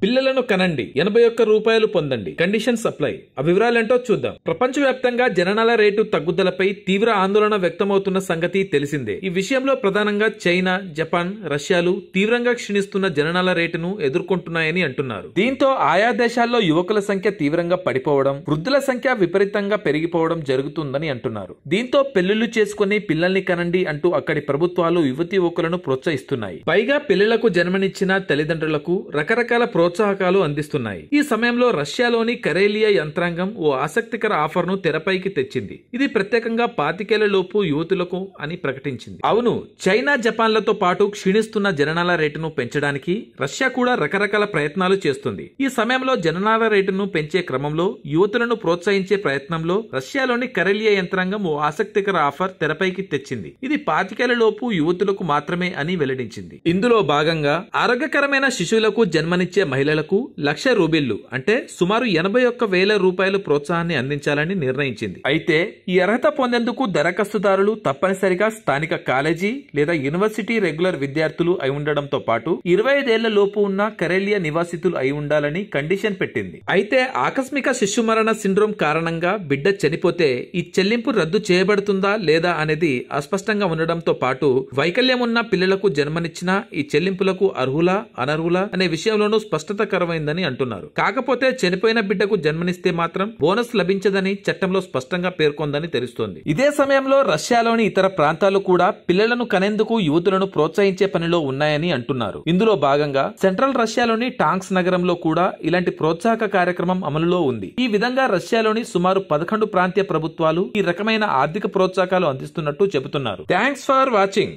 పిల్లలను కనండి, 81 రూపాయలు పొందండి, కండిషన్స్ అప్లై. ఆ వివరాలేంటో చూద్దాం. ప్రపంచవ్యాప్తంగా జననాల రేటు తగ్గుదలపై తీవ్ర ఆందోళన వ్యక్తమవుతున్న సంగతి తెలిసిందే. ఈ విషయంలో ప్రధానంగా చైనా, జపాన్, రష్యాలు తీవ్రంగా క్షీణిస్తున్న జననాల రేటును ఎదుర్కొంటున్నాయని అంటున్నారు. దీంతో ఆయా దేశాల్లో యువకుల సంఖ్య తీవ్రంగా పడిపోవడం, వృద్ధుల సంఖ్య విపరీతంగా పెరిగిపోవడం జరుగుతుందని అంటున్నారు. దీంతో పెళ్లిళ్లు చేసుకుని పిల్లల్ని కనండి అంటూ అక్కడి ప్రభుత్వాలు యువతీ యువకులను ప్రోత్సహిస్తున్నాయి. పైగా పిల్లలకు జన్మనిచ్చిన తల్లిదండ్రులకు రకరకాల ప్రోత్సాహకాలు అందిస్తున్నాయి. ఈ సమయంలో రష్యాలోని కరేలియా యంత్రాంగం ఓ ఆసక్తికర ఆఫర్ ను తెరపైకి తెచ్చింది. ఇది ప్రత్యేకంగా 25 లోపు యువతులకు అని ప్రకటించింది. అవును, చైనా, జపాన్లతో పాటు క్షీణిస్తున్న జననాల రేటును పెంచడానికి రష్యా కూడా రకరకాల ప్రయత్నాలు చేస్తుంది. ఈ సమయంలో జననాల రేటును పెంచే క్రమంలో యువతులను ప్రోత్సహించే ప్రయత్నంలో రష్యాలోని కరేలియా యంత్రాంగం ఓ ఆసక్తికర ఆఫర్ తెరపైకి తెచ్చింది. ఇది 25 లోపు యువతులకు మాత్రమే అని వెల్లడించింది. ఇందులో భాగంగా ఆరోగ్యకరమైన శిశువులకు జన్మనిచ్చే మహిళలకు 1,00,000 రూబిళ్లు అంటే సుమారు 81,000 రూపాయలు ప్రోత్సాహాన్ని అందించాలని నిర్ణయించింది. అయితే ఈ అర్హత పొందేందుకు దరఖాస్తుదారులు తప్పనిసరిగా స్థానిక కాలేజీ లేదా యూనివర్సిటీ రెగ్యులర్ విద్యార్థులు అయి ఉండడంతో పాటు 25 ఏళ్ల లోపు ఉన్న కరేలియా నివాసితులు అయి ఉండాలని కండిషన్ పెట్టింది. అయితే ఆకస్మిక శిశు మరణ సిండ్రోమ్ కారణంగా బిడ్డ చనిపోతే ఈ చెల్లింపు రద్దు చేయబడుతుందా లేదా అనేది అస్పష్టంగా ఉండడంతో పాటు వైకల్యం ఉన్న పిల్లలకు జన్మనిచ్చిన ఈ చెల్లింపులకు అర్హులా అనర్హులా అనే విషయంలోనూ స్పష్టతకరమైందని అంటున్నారు. కాకపోతే చనిపోయిన బిడ్డకు జన్మనిస్తే మాత్రం బోనస్ లభించదని చట్టంలో స్పష్టంగా పేర్కొందని తెలుస్తోంది. ఇదే సమయంలో రష్యాలోని ఇతర ప్రాంతాలు కూడా పిల్లలను కనేందుకు యువతులను ప్రోత్సహించే పనిలో ఉన్నాయని అంటున్నారు. ఇందులో భాగంగా సెంట్రల్ రష్యాలోని టాంక్స్ నగరంలో కూడా ఇలాంటి ప్రోత్సాహక కార్యక్రమం అమలులో ఉంది. ఈ విధంగా రష్యాలోని సుమారు 11 ప్రాంతీయ ప్రభుత్వాలు ఈ రకమైన ఆర్థిక ప్రోత్సాహకాలు అందిస్తున్నట్టు చెబుతున్నారు. Thanks for watching.